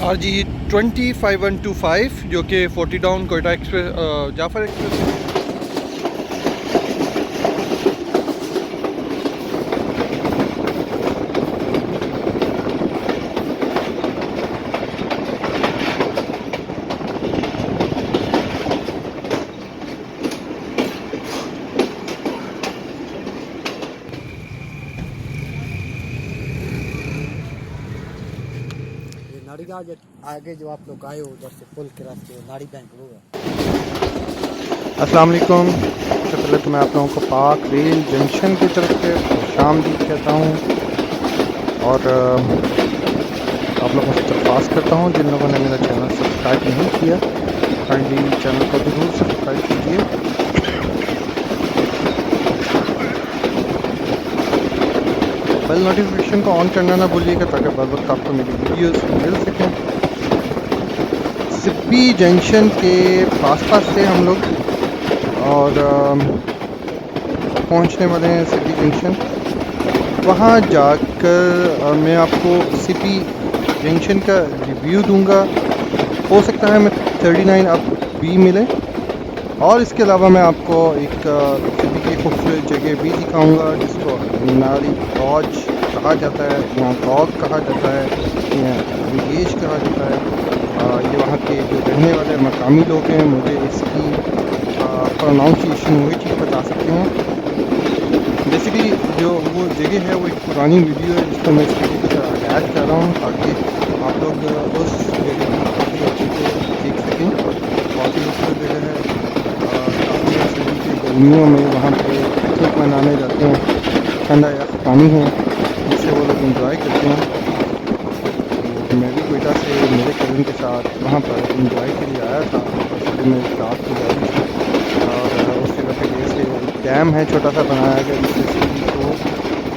RG 25125 जो कि 40 down Quetta express Jaffar express. नाड़ी का आगे जो आप लोग आए हो उधर से पुल के रास्ते नाड़ी बैंक होगा। अस्सलाम वालेकुम। सबसे पहले तो मैं आप लोगों को पाक रेल जंक्शन की तरफ से खुशामदीद कहता हूँ और आप लोगों से दरख्वास्त करता हूँ जिन लोगों ने मेरा चैनल सब्सक्राइब नहीं किया काइंडली चैनल को ज़रूर सब्सक्राइब कीजिए। बेल नोटिफिकेशन को ऑन करना ना भूलिएगा ताकि बर वक्त आपको मेरी वीडियोस मिल सकें। सिब्बी जंक्शन के पास से हम लोग और पहुंचने वाले हैं सिब्बी जंक्शन। वहां जाकर मैं आपको सिब्बी जंक्शन का रिव्यू दूंगा। हो सकता है मैं 39 अब भी मिले और इसके अलावा मैं आपको एक सिटी की खूबसूरत जगह भी दिखाऊंगा जिसको नारी लॉज कहा जाता है या गॉग कहा जाता है या विलेज कहा जाता है। ये वहाँ के जो रहने वाले मकामी लोग हैं मुझे इसकी प्रोनाउंसिएशन वही चीज़ बता सकते हैं। बेसिकली जो वो जगह है वो एक पुरानी वीडियो है जिसको मैं इस वीडियो की तरह ऐड कर रहा हूँ ताकि आप लोग उस जगह की काफ़ी अच्छे से देख सकें। बहुत ही खूबसूरत जगह है। गर्मियों में वहाँ पे पिकनिक मनाने जाते हैं, ठंडा या पानी है जिससे वो लोग एंजॉय करते हैं। तो मैं भी कोयटा से मेरे कज़न के साथ वहाँ पर एंजॉय के लिए आया था। उसके में रात गुजारी थी और उस जगह पे जैसे डैम है छोटा सा बनाया गया जिससे सिटी को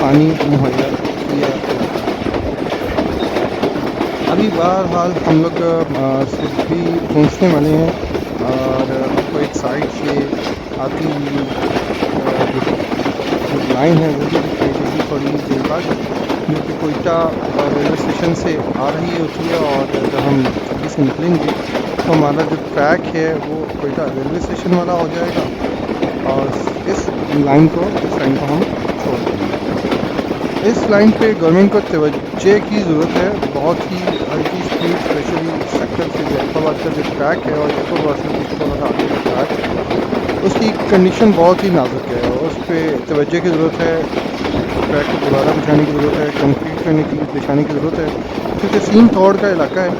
पानी मुहैया किया जाता है। अभी बहरहाल हम लोग सिटी पहुँचने वाले हैं और आपको एक साइड से आती हुई जो लाइन है वो भी दिखाई देगी थोड़ी देर बाद जो कि कोयटा रेलवे स्टेशन से आ रही होती है। और जब हम सिटी से निकलेंगे तो हमारा जो ट्रैक है वो कोयटा रेलवे स्टेशन वाला हो जाएगा और इस लाइन को हम छोड़ देंगे। इस लाइन पे गवर्नमेंट को तवज्जो की ज़रूरत है। बहुत ही हल्की स्पीड स्पेशली सेक्टर से जैफराबाद का जो ट्रैक है और जैफराबाद से थोड़ा सा आगे का ट्रैक उसकी कंडीशन बहुत ही नाजुक है और उस पर तवज्जो की ज़रूरत है। ट्रैक को दोबारा बिछाने की ज़रूरत है, कंक्रीट करने की बिछाने की ज़रूरत है क्योंकि सीम तोड़ का इलाका है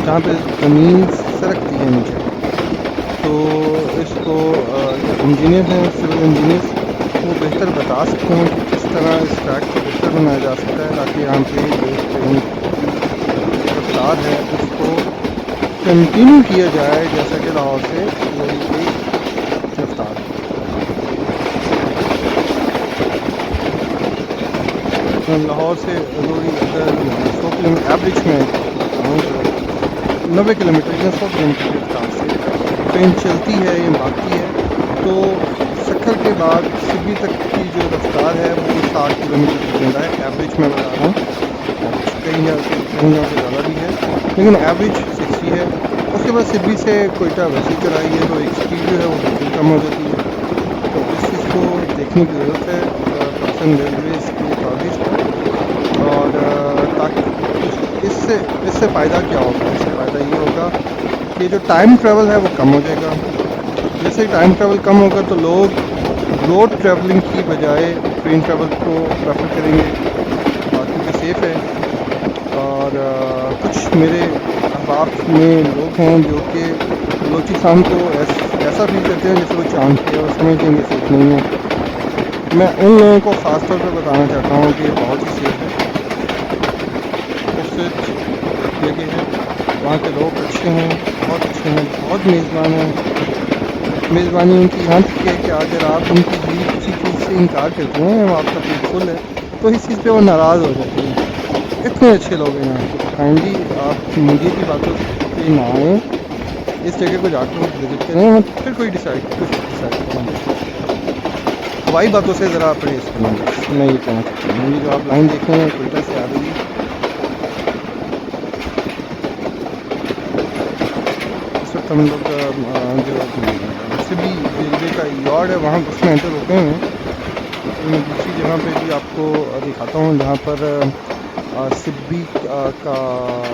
जहाँ पे ज़मीन सरकती है नीचे। तो इसको इंजीनियर हैं सिविल इंजीनियर्स वो बेहतर बता सकते हैं कि किस तरह इस ट्रैक को बेहतर बनाया जा सकता है ताकि यहाँ पे जो ट्रेन की रफ्तार है उसको कंटिन्यू किया जाए जैसा कि लाहौर से की रफ्तार है। लाहौर से रोड़ी अगर 100 किलोमीटर एवरेज में 90 किलोमीटर या 100 किलोमीटर की रफ्तार से ट्रेन चलती है या भागती है तो सक्खर के बाद सिब्बी तक की जो रफ्तार है वो 60 किलोमीटर की जिंदा है। एवरेज में बता रहा हूँ, कहीं जगह ज़्यादा भी है लेकिन एवरेज 60 है। उसके बाद सिब्बी से कोयटा वैसी चढ़ाई है तो एक स्पीड जो है वो बिल्कुल कम हो जाती है। तो इस चीज़ को देखने की ज़रूरत है पर्सन रेलवेज़ की अथॉरिटीज़ को। और ताकि इससे फ़ायदा क्या होगा, इससे फ़ायदा ये होगा कि जो टाइम ट्रैवल है वो कम हो जाएगा। जैसे टाइम ट्रैवल कम होगा तो लोग रोड ट्रैवलिंग की बजाय ट्रेन ट्रैवल को प्रेफर करेंगे क्योंकि सेफ़ है। और कुछ मेरे अहबाब में लोग हैं जो कि बलूचिस्तान को ऐसा फील करते हैं जैसे वो चांद पे और समझते हैं सेफ नहीं है। मैं उन लोगों को ख़ास तौर पर बताना चाहता हूँ कि बहुत ही सेफ है, खूबसूरत जगह है, वहाँ के लोग अच्छे हैं, बहुत अच्छे हैं, बहुत मेज़बान हैं। मेज़बानी उनकी यहाँ तक है कि अगर आप उनकी लिए किसी चीज़ से इनकार करते हैं और आपका पेट फुल है तो इस चीज़ पे वो नाराज़ हो जाते हैं। इतने अच्छे लोग हैं यहाँ के। काइंडली आप मीडिया की बातों पे ना आएँ, इस जगह को जाकर विजिट करें और फिर कुछ डिसाइड करें। हवाई बातों से ज़रा परहेज़ करना बस मैं ये कहना चाहता हूँ। ये जो आप लाइन देख रहे हैं कोयटा से आ रही है वक्त हम लोग जो सिबी रेलवे का यार्ड है वहाँ उसमें एंटर होते हैं। तो मैं दूसरी जगह पे भी आपको दिखाता हूँ जहाँ पर सिबी का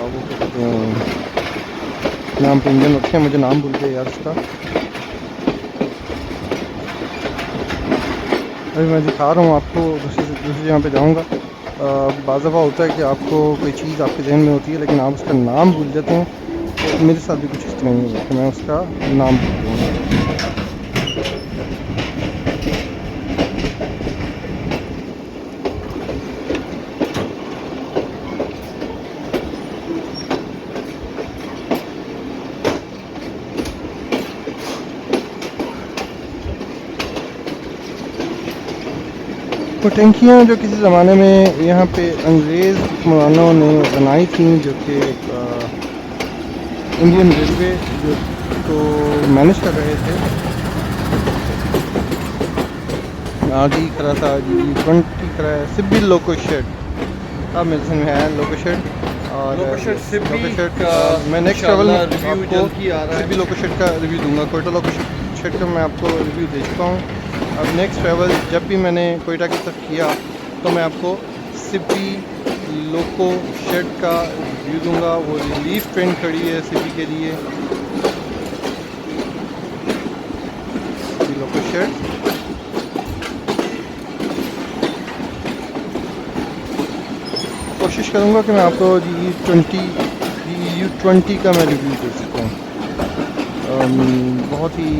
वो क्या कहते हैं नाम पे इंजन रखे हैं, मुझे नाम भूल गया यार उसका। अभी मैं दिखा रहा हूँ आपको, दूसरी जगह पे जाऊँगा। बाज़ दफ़ा होता है कि आपको कोई चीज़ आपके जहन में होती है लेकिन आप उसका नाम भूल जाते हैं। तो मेरे साथ भी कुछ इस तरह नहीं हुआ कि मैं उसका नाम भूल गया। वो टंकियाँ जो किसी ज़माने में यहाँ पे अंग्रेज़ हुक्मरानों ने बनाई थी, जो कि इंडियन रेलवे जो तो मैनेज कर रहे थे। आदि खड़ा था G20 खड़ा है। सिबी लोको शेड अब मेरे समझ में है लोको शेड और loco shed Sibi loco shed का मैं नेक्स्ट ट्रैवल में रिव्यू आपको जल्द ही आ रहा है। सिबी लोको शेड का रिव्यू दूंगा। कोयटा लोको शेड का मैं आपको रिव्यू दे चुका हूँ। अब नेक्स्ट ट्रैवल जब भी मैंने कोयटा की तरफ किया तो मैं आपको सिबी लोको शेड का रिव्यू दूंगा। वो रिलीफ ट्रेन खड़ी है सिबी के लिए, सिबी लोको शेड। कोशिश करूंगा कि मैं आपको GU20 का मैं रिव्यू दे सकूँ। बहुत ही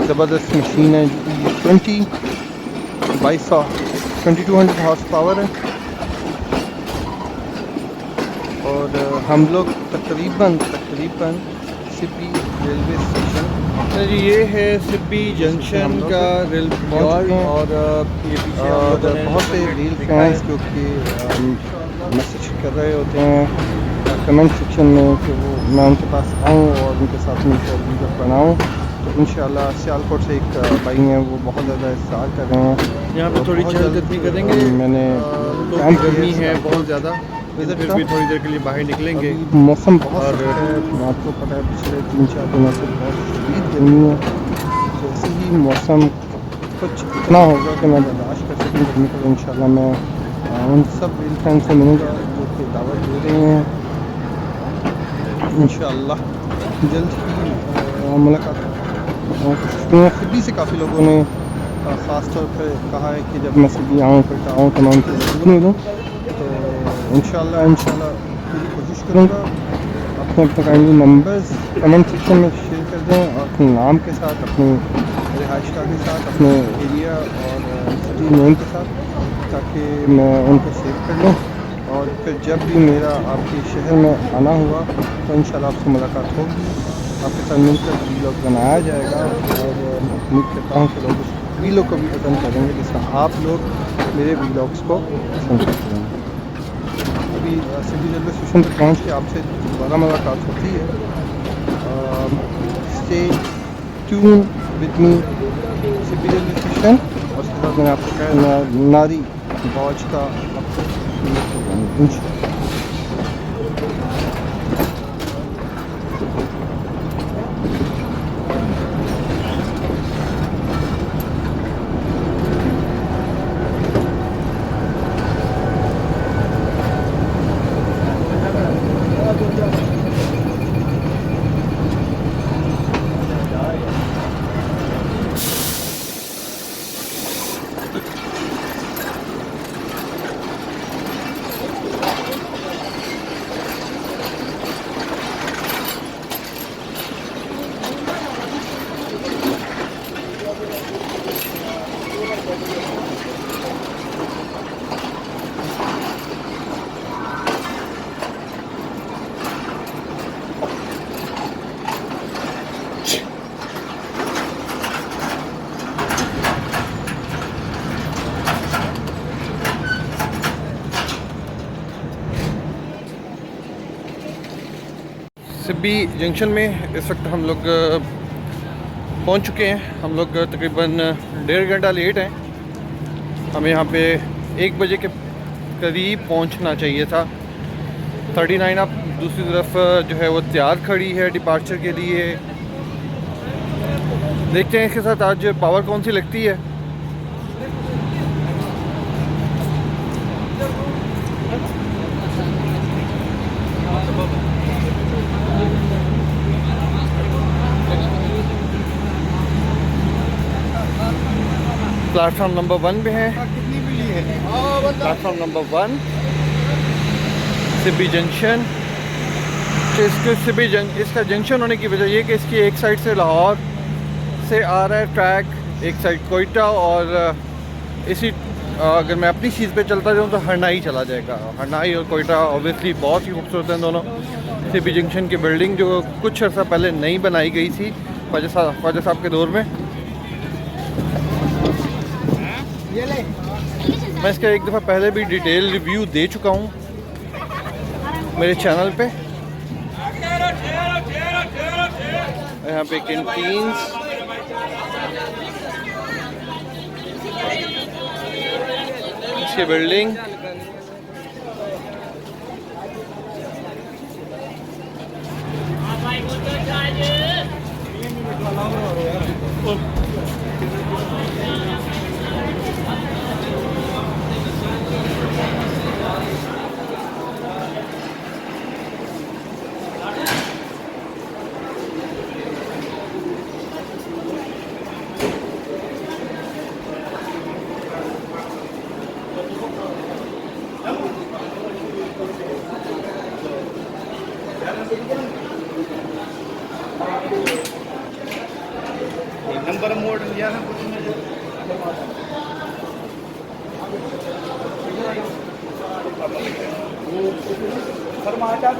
ज़बरदस्त मशीन है GU20, 2200 हॉर्स पावर है। और हम लोग तकरीबन सिबी रेलवे स्टेशन जी ये है सिबी जंक्शन का रेल यार्ड और ये पीछे हम और लोगों ने बहुत से रील फैंस जो कि मैसेज कर रहे होते हैं कमेंट सेक्शन में कि वो मैं उनके पास आऊँ और उनके साथ मिलकर वीडियो बनाऊँ। तो इंशाल्लाह सियालकोट से एक भाई हैं वो बहुत ज़्यादा इंतज़ार कर रहे हैं। यहाँ पे तो थोड़ी बहुत चहलकदमी जल्द, करेंगे। मैंने तो प्लान भी गर्मी किया है बहुत ज़्यादा, विज़िट फिर का। भी थोड़ी देर के लिए बाहर निकलेंगे। अभी मौसम बहुत और सख्त है, आपको पता है पिछले 3-4 दिनों से बहुत शदीद गर्मी है। जैसे ही मौसम कुछ इतना होगा कि मैं बर्दाश्त कर सकूँ गर्मी को, इंशाल्लाह मैं उन सब रेल फैन से मिलूँगा जो कि दावत दे रहे हैं। इंशाल्लाह जल्द ही मुलाकात सिबी से काफ़ी लोगों ने ख़ास तौर पे कहा है कि जब मैं सिबी आऊँ कोयटा आऊँ तो मैं उनसे ज़रूर मिलूँ। तो इंशाल्लाह पूरी कोशिश करूँगा। अपने काइंडली नंबर्स कमेंट सेक्शन में शेयर कर दें और अपने नाम के साथ, अपने रिहाइशगाह के साथ, अपने एरिया और सिटी नेम के साथ, ताकि मैं उनको सेव कर लूँ। और फिर जब भी मेरा आपके शहर में आना हुआ तो इंशाल्लाह आपसे मुलाकात होगी, आपके साथ मिलकर वीलॉग बनाया जाएगा। और उम्मीद करता हूँ कि लोग उस वीलॉग को भी पसंद करेंगे जिस तरह आप लोग मेरे वीलॉग्स को पसंद करते हैं। अभी सिटी रेलवे स्टेशन पर पहुँच के आपसे दोबारा मुलाकात होती है। Stay tune with me city railway station. और उसके बाद मैंने आपको कहा नारी बॉज का आपको इंशाल्लाह। सिबी जंक्शन में इस वक्त हम लोग पहुंच चुके हैं। हम लोग तकरीबन 1.5 घंटा लेट हैं। हमें यहाँ पे 1 बजे के करीब पहुंचना चाहिए था। 39 अब दूसरी तरफ जो है वो तैयार खड़ी है डिपार्चर के लिए। देखते हैं इसके साथ आज पावर कौन सी लगती है। प्लेटफॉर्म नंबर 1 पे है। Platform number 1 Sibi junction. तो इसका जंक्शन होने की वजह ये कि इसकी एक साइड से लाहौर से आ रहा है ट्रैक, एक साइड कोयटा, और इसी अगर मैं अपनी चीज़ पे चलता जाऊँ तो हरनाई चला जाएगा। हरनाई और कोयटा ऑब्वियसली बहुत ही खूबसूरत हैं दोनों। सिब्बी जंक्शन की बिल्डिंग जो कुछ अर्सा पहले नई बनाई गई थी ख्वाजा साहब के दौर में। मैं इसका एक दफ़ा पहले भी डिटेल रिव्यू दे चुका हूँ मेरे चैनल पे। यहाँ पे कैंटीन्स, इसकी बिल्डिंग, नंबर मोड लिया ना कुछ फरमाया था।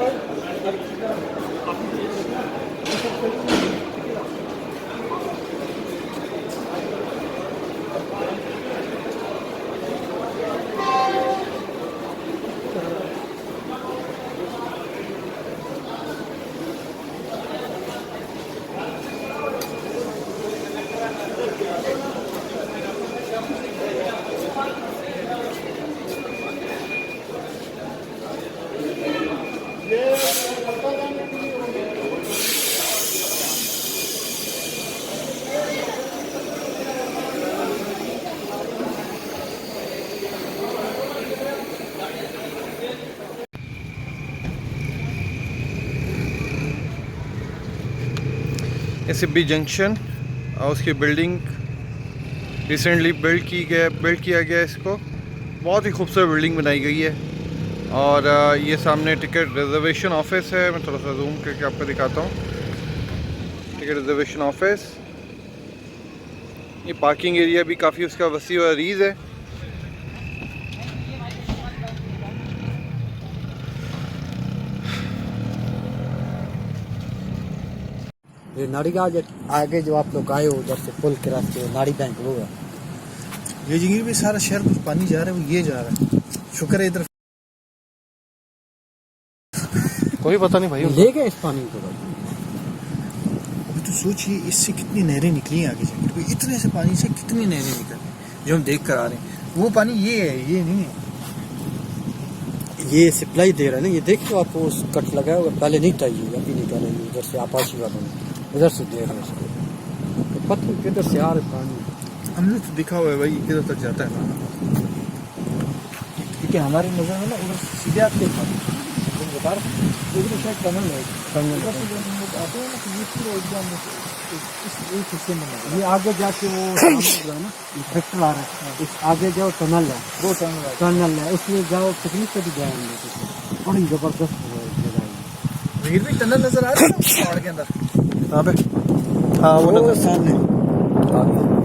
सिब्बी जंक्शन और उसकी बिल्डिंग रिसेंटली बिल्ड किया गया इसको। बहुत ही खूबसूरत बिल्डिंग बनाई गई है। और ये सामने टिकट रिजर्वेशन ऑफिस है। मैं थोड़ा सा जूम करके आपको दिखाता हूँ। टिकट रिजर्वेशन ऑफिस, ये पार्किंग एरिया भी काफ़ी उसका वसी और अरीज़ है। ये नाड़ी का आगे जो आप लोग आए हो उधर से पुल के रास्ते नाड़ी बैंक वो है। ये जिंदगी में सारा शहर कुछ पानी जा रहा है, वो ये जा रहा है। शुक्र है इधर कोई पता नहीं भाई, ले गए इस पानी को भाई। अभी तो सोचिए इससे कितनी नहरें निकली हैं आगे जाके। तो इतने से पानी से कितनी नहरें निकली जो हम देख कर आ रहे हैं। वो पानी ये है, ये नहीं है। ये सप्लाई दे रहा है ना। ये देखिए आपको उस कट लगा होगा, पहले नहीं था ये, अभी निकाला ये उधर से आपाशी वालों ने उधर से दे रहे हैं इसको। तो पत्थर किधर से आ रहे पानी। हमने तो देखा हुआ है भाई किधर तक जाता है ना, क्योंकि हमारी नजर में ना उधर सीधे आते हैं पानी। तुम बता रहे उधर शायद टनल है, टनल आते हैं ना कि ये पूरा एकदम इस एक हिस्से में है। ये आगे जाके वो सामने ना ट्रैक्टर आ रहा है, इस आगे जाओ टनल है, वो टनल है, उसमें जाओ पिकनिक पे भी जाएंगे। बड़ी जबरदस्त जगह है। भीड़ भी टनल नजर आ रहा है पहाड़ के अंदर। कहाँ पे? हाँ वो वो नजर। सामने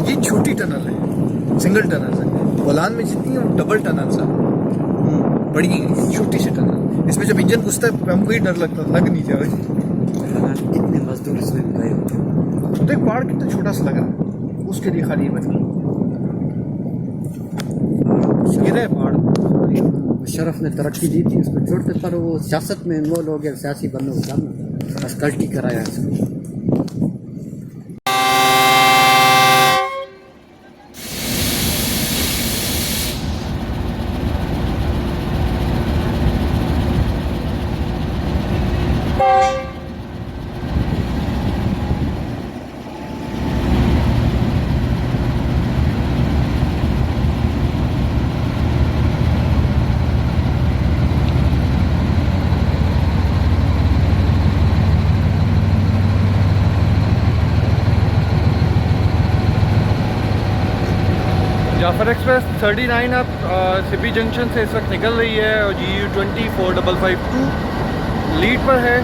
ये छोटी टनल है, सिंगल टनल है। बोलान में जितनी है वो डबल टनल सा बड़ी छोटी सी टनल। इसमें जब इंजन घुसता है हमको ही डर लगता, लग नहीं जाए। कितने मजदूर इसमें गए होते। देख पहाड़ कितना छोटा सा लग रहा है, उसके लिए खाली बनी ये रहे पहाड़। शरफ ने तरक्की दी थी उसको छोड़ते, पर वो सियासत में इन्वॉल्व हो गया, सियासी बनने को जाना, बस गलती कराया इसको। जाफर एक्सप्रेस 39 अब सिब्बी जंक्शन से इस वक्त निकल रही है और GU20 4552 लीड पर है।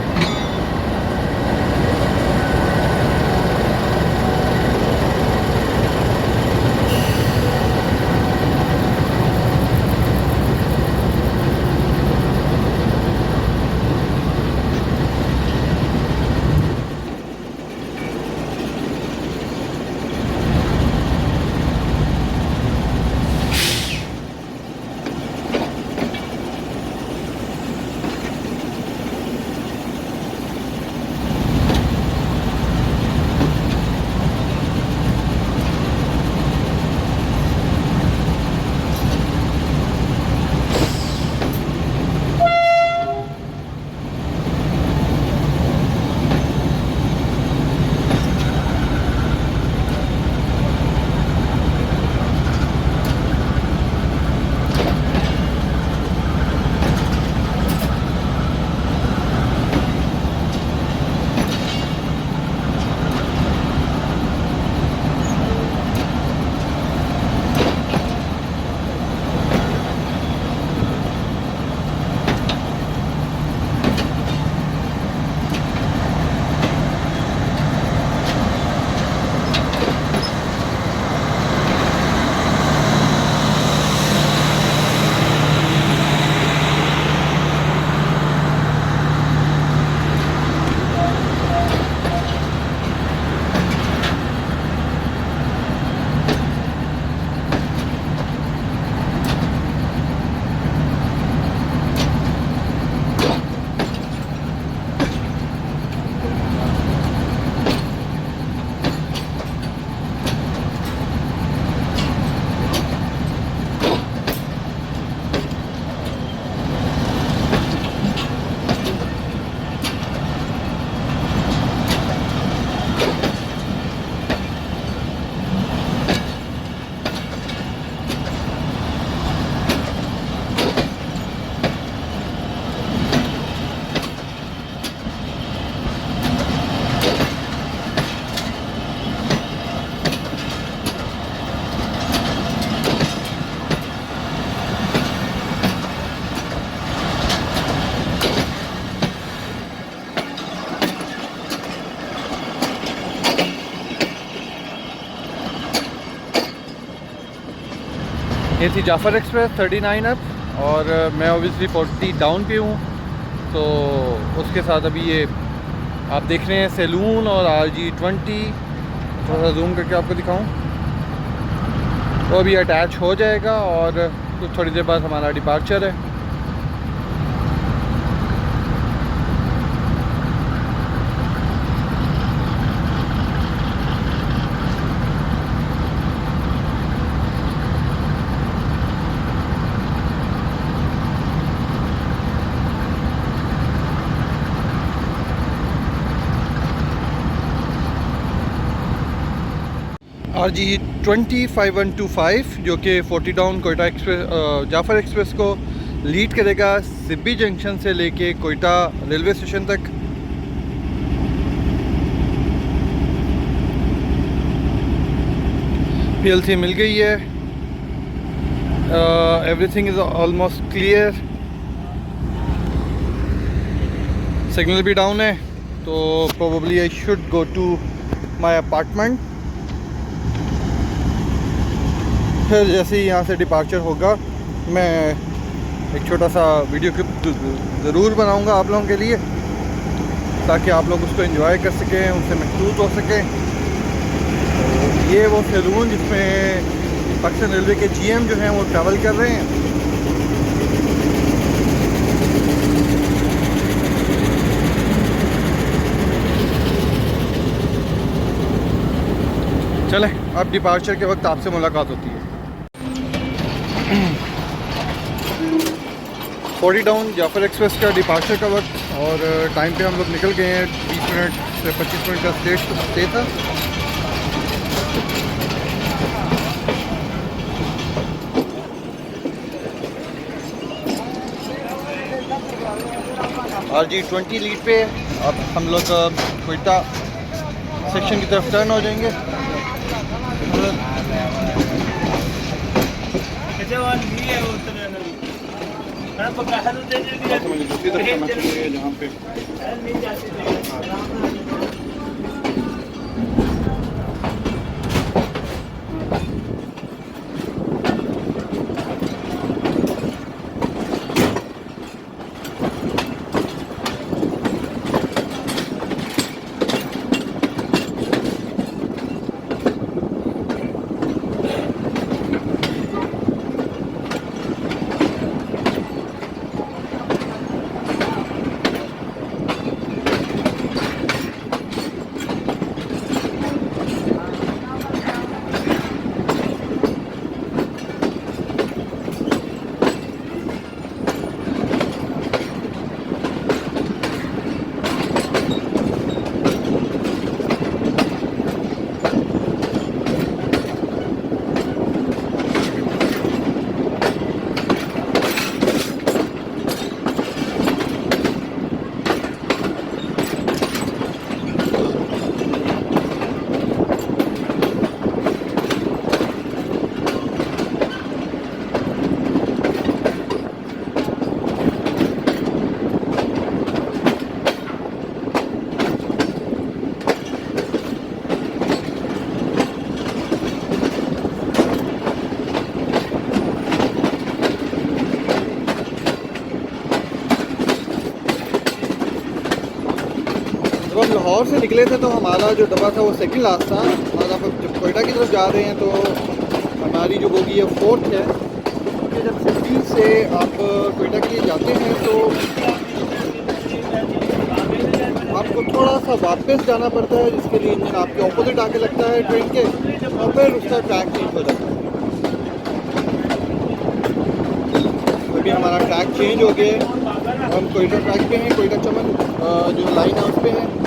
ये थी जाफर एक्सप्रेस 39 अब और मैं ओबियसली 40 डाउन पे हूँ, तो उसके साथ अभी ये आप देख रहे हैं सैलून और RG20। थोड़ा सा जूम करके आपको दिखाऊं, वो अभी अटैच हो जाएगा और कुछ थोड़ी देर बाद हमारा डिपार्चर है। RG20 5125 जो कि 40 down Quetta express Jaffar express को लीड करेगा सिब्बी जंक्शन से लेके कोयटा रेलवे स्टेशन तक। PLC मिल गई है, everything is almost clear. Signal भी डाउन है, तो probably I should go to my apartment. फिर जैसे ही यहाँ से डिपार्चर होगा मैं एक छोटा सा वीडियो क्लिप ज़रूर बनाऊँगा आप लोगों के लिए, ताकि आप लोग उसको एंजॉय कर सकें, उनसे महसूस हो सकें। तो ये वो सैलून जिसमें पाकिस्तान रेलवे के GM जो हैं वो ट्रैवल कर रहे हैं। चलें, अब डिपार्चर के वक्त आपसे मुलाकात होती है। 40 डाउन जाफर एक्सप्रेस का डिपार्चर का वक्त और टाइम पे हम लोग निकल गए हैं। 20 मिनट से 25 मिनट का स्टे था। RG20 लीड पे अब हम लोग कोयटा सेक्शन की तरफ टर्न हो जाएंगे। जवान भी है वो तरह मैं पका है तो दे दिया दूसरी तरफ करना चाहिए जहाँ पे नहीं जाते जब हम लाहौर से निकले थे तो हमारा जो डब्बा था वो सेकंड लास्ट था और अब जब कोयटा की तरफ जा रहे हैं तो हमारी जो बोगी है फोर्थ है। क्योंकि जब सिटी से आप कोयटा के लिए जाते हैं तो आपको थोड़ा सा वापस जाना पड़ता है, जिसके लिए इंजन आपके ऑपोजिट आके लगता है ट्रेन के और फिर उसका ट्रैक चेंज हो जाता है। अभी हमारा ट्रैक चेंज हो गया है, हम कोयटा ट्रैक पे हैं, कोयटा चमन जो लाइन है उस पर है।